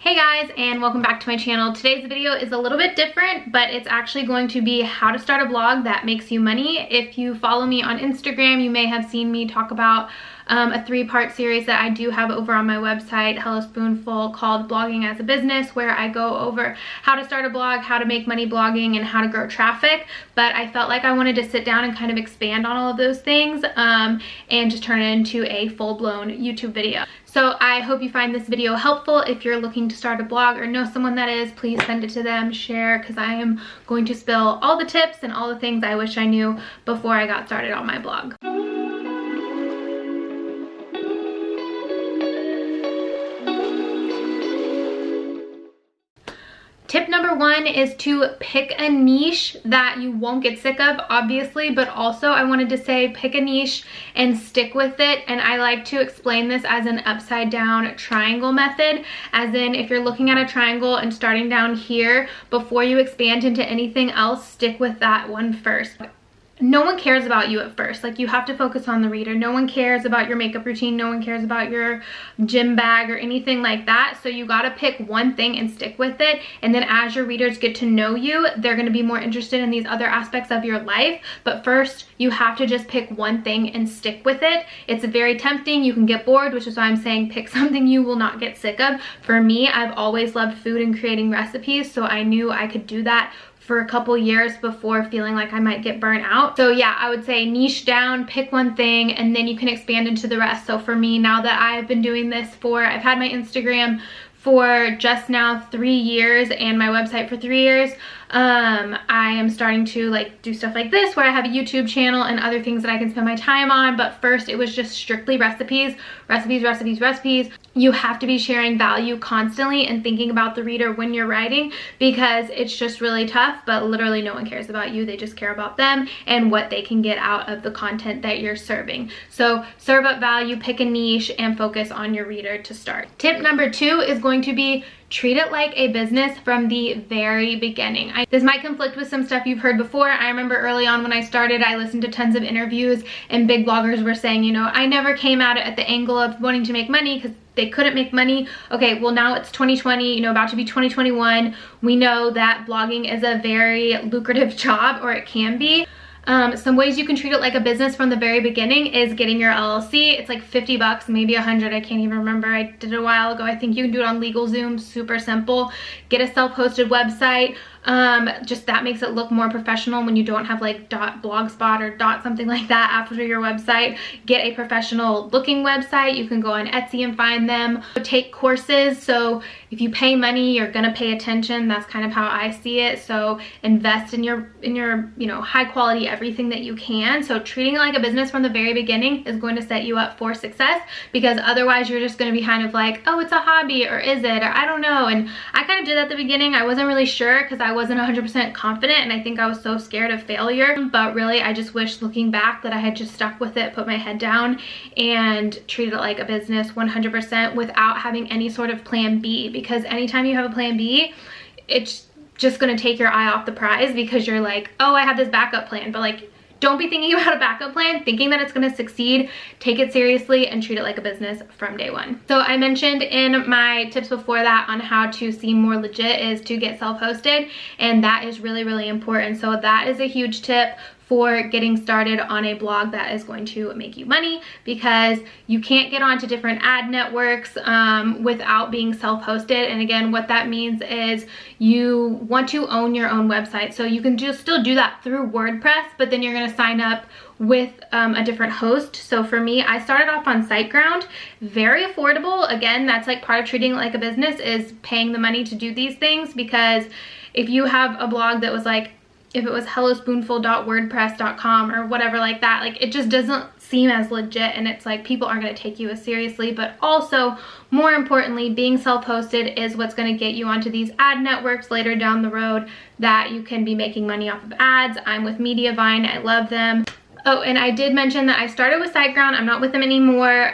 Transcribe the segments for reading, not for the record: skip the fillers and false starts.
Hey guys, and welcome back to my channel. Today's video is a little bit different, but it's actually going to be how to start a blog that makes you money. If you follow me on Instagram, you may have seen me talk about a 3-part series that I do have over on my website, Hello Spoonful, called Blogging as a Business, where I go over how to start a blog, how to make money blogging, and how to grow traffic. But I felt like I wanted to sit down and kind of expand on all of those things and just turn it into a full-blown YouTube video. So I hope you find this video helpful. If you're looking to start a blog or know someone that is, please send it to them, share, because I am going to spill all the tips and all the things I wish I knew before I got started on my blog. Tip number 1 is to pick a niche that you won't get sick of, obviously, but also I wanted to say pick a niche and stick with it. And I like to explain this as an upside down triangle method, as in if you're looking at a triangle and starting down here, before you expand into anything else, stick with that one first. No one cares about you at first. Like, you have to focus on the reader. No one cares about your makeup routine. No one cares about your gym bag or anything like that. So you got to pick one thing and stick with it. And then as your readers get to know you, they're going to be more interested in these other aspects of your life. But first, you have to just pick one thing and stick with it. It's very tempting. You can get bored, which is why I'm saying pick something you will not get sick of. For me, I've always loved food and creating recipes, so I knew I could do that for a couple years before feeling like I might get burnt out. So yeah, I would say niche down, pick one thing, and then you can expand into the rest. So for me, now that I've been doing this I've had my Instagram for just now 3 years and my website for 3 years, I am starting to do stuff like this where I have a YouTube channel and other things that I can spend my time on. But first it was just strictly recipes. You have to be sharing value constantly and thinking about the reader when you're writing, because it's just really tough. But literally no one cares about you. They just care about them and what they can get out of the content that you're serving. So serve up value, pick a niche, and focus on your reader to start. Tip number 2 is going to be treat it like a business from the very beginning. This might conflict with some stuff you've heard before. I remember early on when I started, I listened to tons of interviews and big bloggers were saying, you know, I never came at it at the angle of wanting to make money because they couldn't make money. Okay, well now it's 2020, you know, about to be 2021. We know that blogging is a very lucrative job, or it can be. Some ways you can treat it like a business from the very beginning is getting your LLC. It's like 50 bucks, maybe 100. I can't even remember. I did it a while ago. I think you can do it on LegalZoom. Super simple. Get a self-hosted website. Just that makes it look more professional when you don't have like .blogspot or something like that after your website. Get a professional looking website. You can go on Etsy and find them. Take courses. So if you pay money, you're gonna pay attention. That's kind of how I see it. So invest in your you know, high quality everything that you can. So treating it like a business from the very beginning is going to set you up for success, because otherwise you're just going to be kind of like, oh, it's a hobby, or is it, or I don't know. And I kind of did at the beginning. I wasn't really sure because I wasn't 100% confident, and I think I was so scared of failure. But really, I just wish, looking back, that I had just stuck with it, put my head down, and treated it like a business 100% without having any sort of plan B. Because anytime you have a plan B, it's just going to take your eye off the prize, because you're like, oh, I have this backup plan. But like, don't be thinking about a backup plan, thinking that it's going to succeed. Take it seriously and treat it like a business from day one. So I mentioned in my tips before that on how to seem more legit is to get self-hosted, and that is really, really important. So that is a huge tip for getting started on a blog that is going to make you money, because you can't get onto different ad networks without being self-hosted. And again, what that means is you want to own your own website. So you can still do that through WordPress, but then you're going to sign up with a different host. So for me, I started off on SiteGround. Very affordable. Again, that's like part of treating it like a business, is paying the money to do these things. Because if you have a blog that was like, if it was hellospoonful.wordpress.com or whatever like that, like, it just doesn't seem as legit, and it's like people aren't going to take you as seriously. But also, more importantly, being self-hosted is what's going to get you onto these ad networks later down the road that you can be making money off of ads. I'm with Mediavine. I love them. Oh, and I did mention that I started with SiteGround. I'm not with them anymore.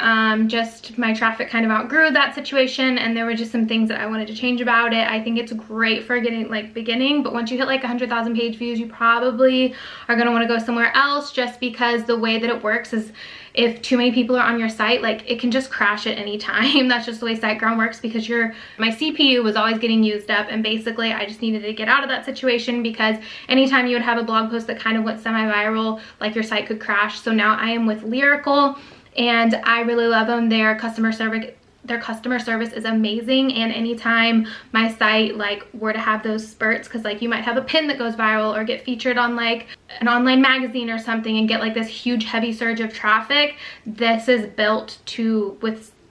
Just my traffic kind of outgrew that situation, and there were just some things that I wanted to change about it. I think it's great for getting beginning, but once you hit like 100,000 page views, you probably are going to want to go somewhere else, just because the way that it works is if too many people are on your site, like it can just crash at any time. That's just the way SiteGround works, because my CPU was always getting used up, and basically I just needed to get out of that situation, because anytime you would have a blog post that kind of went semi-viral, like your site could crash. So now I am with Lyrical, and I really love them. Their customer service is amazing, and anytime my site like were to have those spurts, because like you might have a pin that goes viral or get featured on like an online magazine or something and get like this huge heavy surge of traffic, this is built to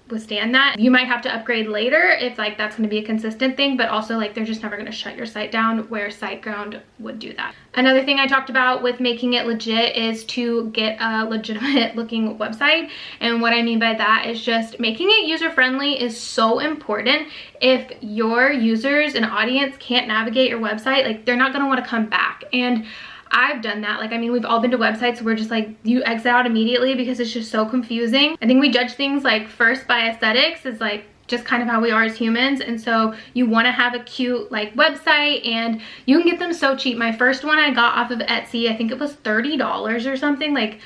withstand that. You might have to upgrade later if like that's going to be a consistent thing, but also like they're just never going to shut your site down, where SiteGround would do that. Another thing I talked about with making it legit is to get a legitimate looking website, and what I mean by that is just making it user friendly is so important. If your users and audience can't navigate your website, like they're not going to want to come back. And I've done that. Like, I mean, we've all been to websites where just like you exit out immediately because it's just so confusing. I think we judge things like first by aesthetics, is like just kind of how we are as humans. And so you want to have a cute like website, and you can get them so cheap. My first one I got off of Etsy, I think it was $30 or something, like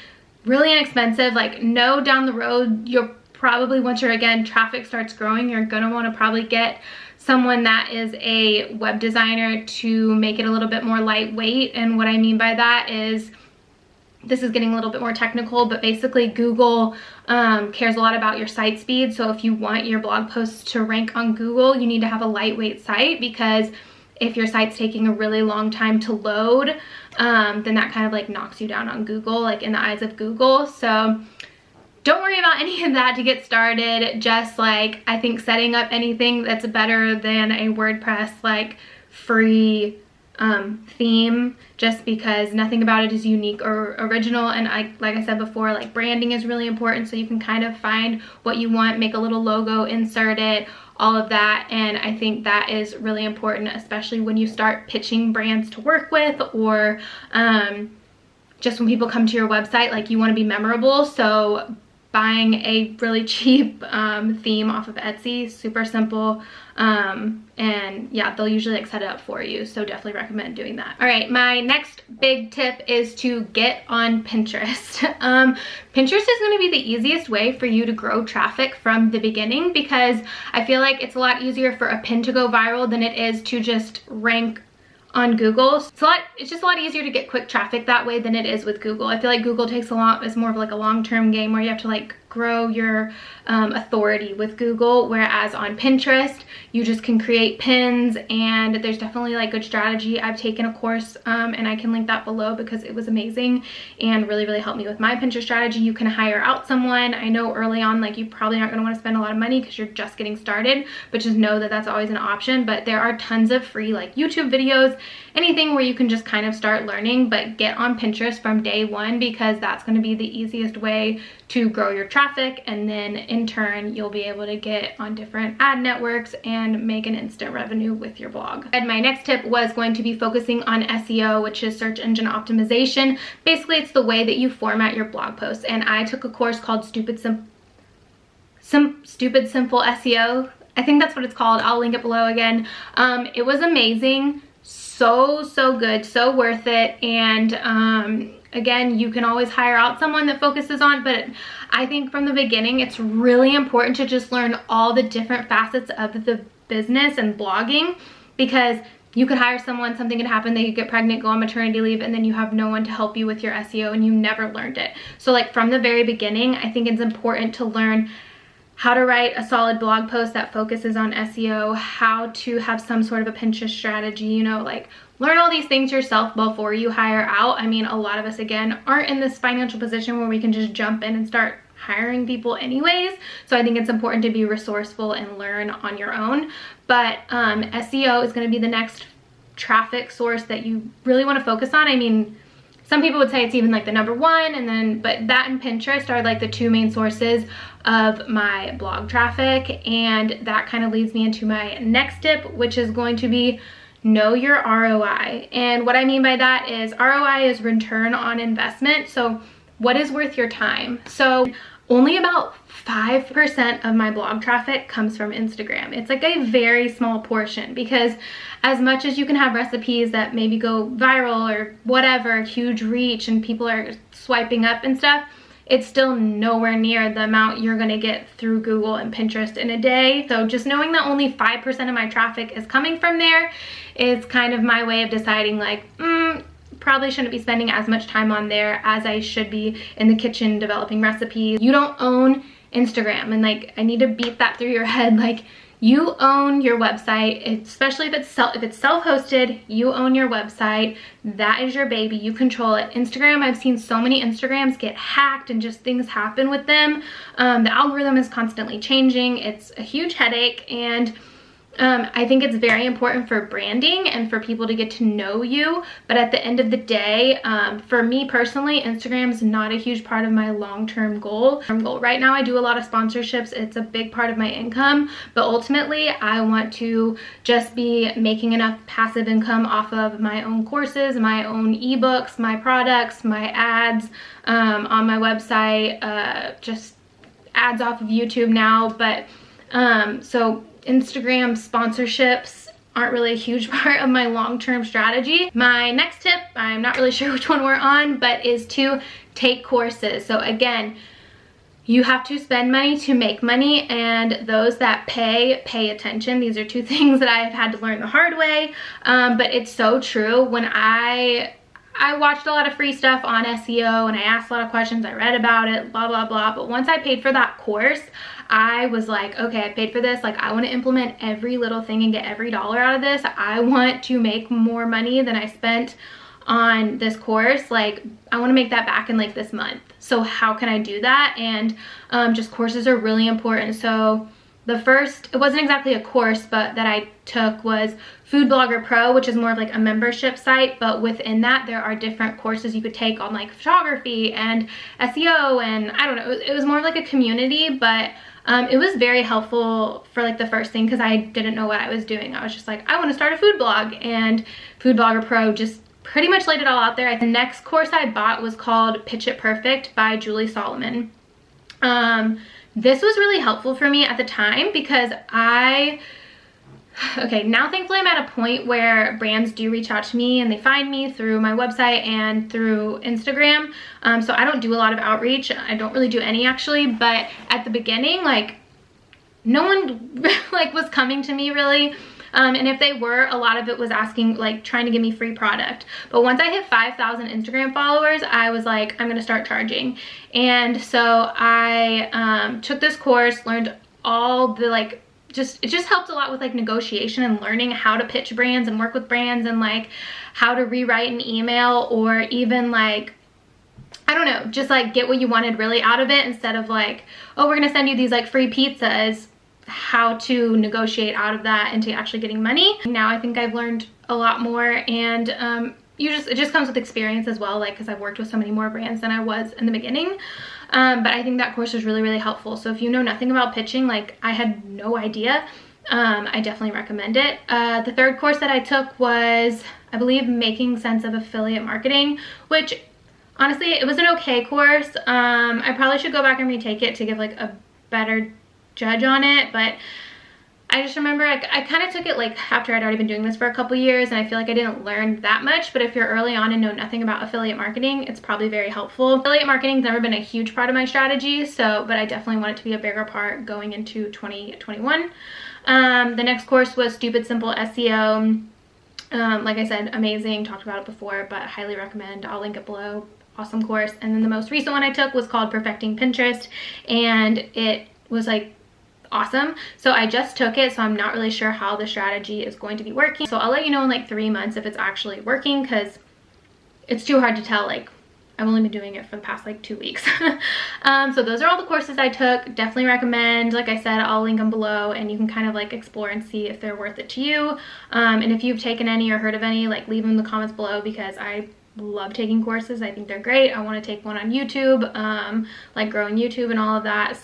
really inexpensive. Like, no, down the road, you're probably, once your again traffic starts growing, you're gonna want to probably get someone that is a web designer to make it a little bit more lightweight. And what I mean by that is, this is getting a little bit more technical, but basically Google cares a lot about your site speed. So if you want your blog posts to rank on Google, you need to have a lightweight site, because if your site's taking a really long time to load, then that kind of like knocks you down on Google, like in the eyes of Google. So don't worry about any of that to get started. Just like, I think setting up anything that's better than a WordPress like free theme, just because nothing about it is unique or original. And like I said before, like branding is really important, so you can kind of find what you want, make a little logo, insert it, all of that. And I think that is really important, especially when you start pitching brands to work with, or just when people come to your website, like you want to be memorable. So buying a really cheap theme off of Etsy, super simple, and yeah, they'll usually like set it up for you, so definitely recommend doing that. All right, my next big tip is to get on Pinterest. Pinterest is going to be the easiest way for you to grow traffic from the beginning, because I feel like it's a lot easier for a pin to go viral than it is to just rank on Google. It's just a lot easier to get quick traffic that way than it is with Google. I feel like Google takes it's more of like a long-term game where you have to like grow your authority with Google, whereas on Pinterest you just can create pins, and there's definitely like good strategy. I've taken a course and I can link that below, because it was amazing and really helped me with my Pinterest strategy. You can hire out someone. I know early on like you probably aren't going to want to spend a lot of money because you're just getting started, but just know that that's always an option. But there are tons of free like YouTube videos, anything where you can just kind of start learning. But get on Pinterest from day one, because that's going to be the easiest way to grow your traffic, and then in turn you'll be able to get on different ad networks and make an instant revenue with your blog. And my next tip was going to be focusing on SEO, which is search engine optimization. Basically, it's the way that you format your blog posts, and I took a course called Stupid Simple SEO. I think that's what it's called. I'll link it below again. It was amazing, so good, so worth it. And again, you can always hire out someone that focuses on, but I think from the beginning it's really important to just learn all the different facets of the business and blogging, because you could hire someone, something could happen, they could get pregnant, go on maternity leave, and then you have no one to help you with your SEO and you never learned it. So like from the very beginning, I think it's important to learn how to write a solid blog post that focuses on SEO, how to have some sort of a Pinterest strategy, you know, like learn all these things yourself before you hire out. I mean, a lot of us, again, aren't in this financial position where we can just jump in and start hiring people anyways. So I think it's important to be resourceful and learn on your own. But SEO is going to be the next traffic source that you really want to focus on. I mean, some people would say it's even like the number one, and then, but that and Pinterest are like the two main sources of my blog traffic. And that kind of leads me into my next tip, which is going to be know your ROI. And what I mean by that is ROI is return on investment. So what is worth your time? So only about 5% of my blog traffic comes from Instagram. It's like a very small portion, because as much as you can have recipes that maybe go viral or whatever, huge reach and people are swiping up and stuff, it's still nowhere near the amount you're gonna get through Google and Pinterest in a day. So just knowing that only 5% of my traffic is coming from there is kind of my way of deciding like, probably shouldn't be spending as much time on there as I should be in the kitchen developing recipes. You don't own Instagram, and like, I need to beat that through your head. Like, you own your website, especially if it's self-hosted. You own your website. That is your baby. You control it. Instagram, I've seen so many Instagrams get hacked and just things happen with them. The algorithm is constantly changing. It's a huge headache, and I think it's very important for branding and for people to get to know you. But at the end of the day, for me personally, Instagram is not a huge part of my long-term goal. Right now, I do a lot of sponsorships. It's a big part of my income. But ultimately, I want to just be making enough passive income off of my own courses, my own ebooks, my products, my ads on my website, just ads off of YouTube now. But so Instagram sponsorships aren't really a huge part of my long-term strategy. My next tip, I'm not really sure which one we're on, but is to take courses. So again, you have to spend money to make money, and those that pay attention. These are two things that I've had to learn the hard way, but it's so true. When I watched a lot of free stuff on SEO, and I asked a lot of questions, I read about it, blah, blah, blah. But once I paid for that course, I was like, okay, I paid for this. Like, I want to implement every little thing and get every dollar out of this. I want to make more money than I spent on this course. Like, I want to make that back in like this month. So how can I do that? And just courses are really important. So the first, it wasn't exactly a course, but that I took was Food Blogger Pro, which is more of like a membership site. But within that, there are different courses you could take on like photography and SEO, and I don't know, it was more of like a community, but it was very helpful for like the first thing, because I didn't know what I was doing. I was just like, I want to start a food blog, and Food Blogger Pro just pretty much laid it all out there. The next course I bought was called Pitch It Perfect by Julie Solomon. This was really helpful for me at the time, because okay, now thankfully I'm at a point where brands do reach out to me and they find me through my website and through Instagram. So I don't do a lot of outreach. I don't really do any actually, but at the beginning, like, no one like was coming to me really. And if they were, a lot of it was asking, like, trying to give me free product. But once I hit 5,000 Instagram followers, I was like, I'm gonna start charging. And so I took this course, learned all the like, it just helped a lot with like negotiation and learning how to pitch brands and work with brands, and like how to rewrite an email, or even like, I don't know, just like get what you wanted really out of it, instead of like, oh, we're gonna send you these like free pizzas. How to negotiate out of that into actually getting money. Now I think I've learned a lot more, and it just comes with experience as well, like, because I've worked with so many more brands than I was in the beginning. But I think that course was really, really helpful. So if you know nothing about pitching, like I had no idea, I definitely recommend it. The third course that I took was, I believe, Making Sense of Affiliate Marketing, which honestly, it was an okay course. I probably should go back and retake it to give like a better judge on it, but I just remember I kind of took it like after I'd already been doing this for a couple years, and I feel like I didn't learn that much. But if you're early on and know nothing about affiliate marketing, it's probably very helpful. Affiliate marketing's never been a huge part of my strategy, but I definitely want it to be a bigger part going into 2021. The next course was Stupid Simple SEO. Like I said, amazing, talked about it before, but highly recommend. I'll link it below. Awesome course. And then the most recent one I took was called Perfecting Pinterest, and it was like awesome. So I just took it, so I'm not really sure how the strategy is going to be working. So I'll let you know in like 3 months if it's actually working, because it's too hard to tell. Like, I've only been doing it for the past like 2 weeks. So those are all the courses I took. Definitely recommend. Like I said, I'll link them below, and you can kind of like explore and see if they're worth it to you. And if you've taken any or heard of any, like leave them in the comments below, because I love taking courses. I think they're great. I want to take one on YouTube, like growing YouTube and all of that,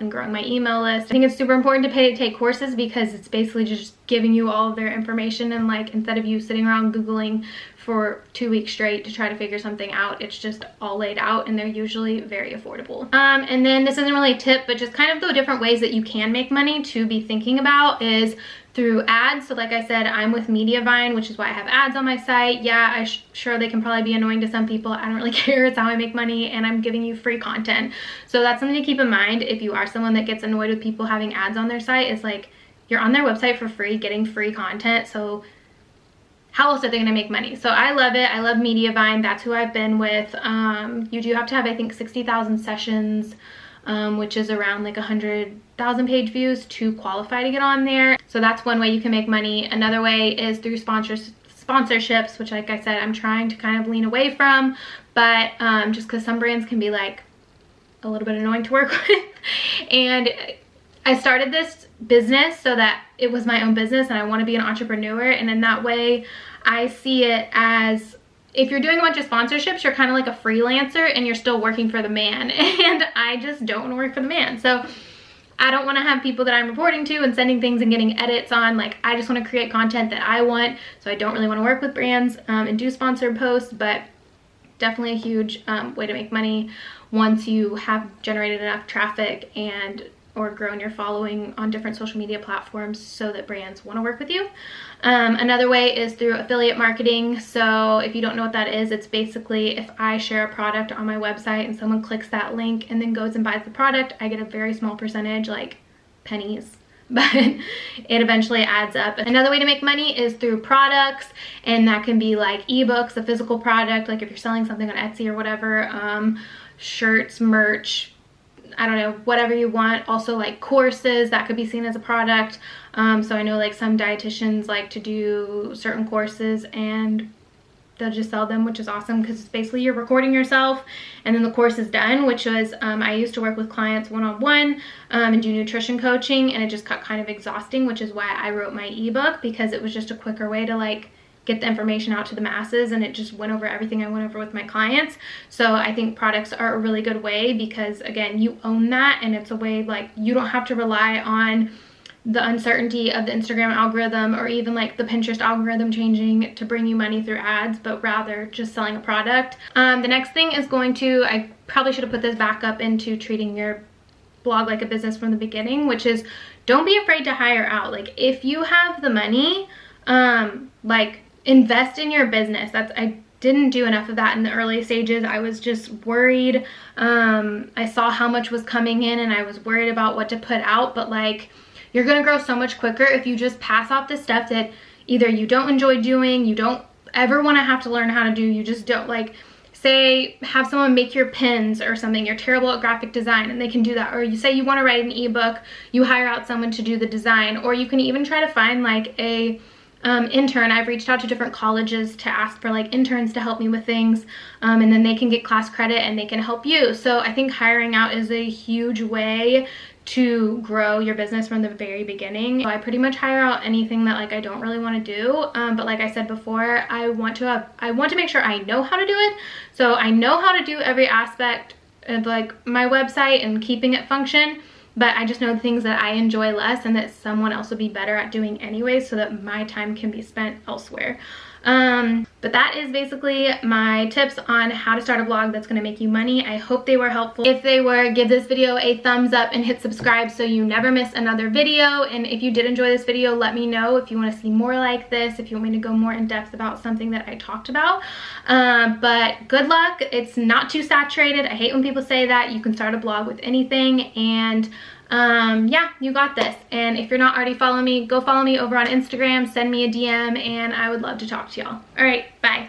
and growing my email list. I think it's super important to take courses, because it's basically just giving you all of their information, and like instead of you sitting around Googling for 2 weeks straight to try to figure something out, it's just all laid out, and they're usually very affordable. And then this isn't really a tip, but just kind of the different ways that you can make money to be thinking about is through ads. So like I said, I'm with Mediavine, which is why I have ads on my site. Yeah, sure they can probably be annoying to some people. I don't really care. It's how I make money, and I'm giving you free content. So that's something to keep in mind if you are someone that gets annoyed with people having ads on their site. Is like, you're on their website for free, getting free content, so how else are they gonna make money? So I love it. I love Mediavine. That's who I've been with. You do have to have, I think, 60,000 sessions, which is around like 100,000 page views to qualify to get on there. So that's one way you can make money. Another way is through sponsorships, which, like I said, I'm trying to kind of lean away from, but just because some brands can be like a little bit annoying to work with. And I started this business so that it was my own business, and I want to be an entrepreneur, and in that way I see it as, if you're doing a bunch of sponsorships, you're kind of like a freelancer and you're still working for the man, and I just don't want to work for the man. So I don't want to have people that I'm reporting to and sending things and getting edits on. Like, I just want to create content that I want, so I don't really want to work with brands and do sponsored posts, but definitely a huge way to make money once you have generated enough traffic and or grown your following on different social media platforms so that brands want to work with you. Another way is through affiliate marketing. So if you don't know what that is, it's basically if I share a product on my website and someone clicks that link and then goes and buys the product, I get a very small percentage, like pennies, but it eventually adds up. Another way to make money is through products, and that can be like ebooks, a physical product, like if you're selling something on Etsy or whatever, shirts, merch, I don't know, whatever you want. Also like courses, that could be seen as a product. So I know like some dietitians like to do certain courses and they'll just sell them, which is awesome because it's basically you're recording yourself and then the course is done, which was, I used to work with clients one-on-one and do nutrition coaching, and it just got kind of exhausting, which is why I wrote my ebook, because it was just a quicker way to like get the information out to the masses, and it just went over everything I went over with my clients. So I think products are a really good way because, again, you own that, and it's a way like you don't have to rely on the uncertainty of the Instagram algorithm or even like the Pinterest algorithm changing to bring you money through ads, but rather just selling a product. The next thing is I probably should have put this back up into treating your blog like a business from the beginning, which is don't be afraid to hire out. Like, if you have the money, like, invest in your business. I didn't do enough of that in the early stages. I was just worried. I saw how much was coming in and I was worried about what to put out, but like, you're gonna grow so much quicker if you just pass off the stuff that either you don't enjoy doing, you don't ever want to have to learn how to do, you just don't, like, say have someone make your pins or something, you're terrible at graphic design and they can do that, or you say you want to write an ebook, you hire out someone to do the design, or you can even try to find like a intern. I've reached out to different colleges to ask for like interns to help me with things, and then they can get class credit and they can help you. So I think hiring out is a huge way to grow your business from the very beginning. So I pretty much hire out anything that like I don't really want to do, but like I said before, I want to make sure I know how to do it. So I know how to do every aspect of like my website and keeping it function, but I just know the things that I enjoy less and that someone else would be better at doing anyway, so that my time can be spent elsewhere. But that is basically my tips on how to start a blog that's going to make you money. I hope they were helpful. If they were, give this video a thumbs up and hit subscribe so you never miss another video. And if you did enjoy this video, let me know if you want to see more like this, if you want me to go more in depth about something that I talked about. But good luck. It's not too saturated. I hate when people say that. You can start a blog with anything, and yeah, you got this. And if you're not already following me, go follow me over on Instagram, send me a DM, and I would love to talk to y'all. All right, bye.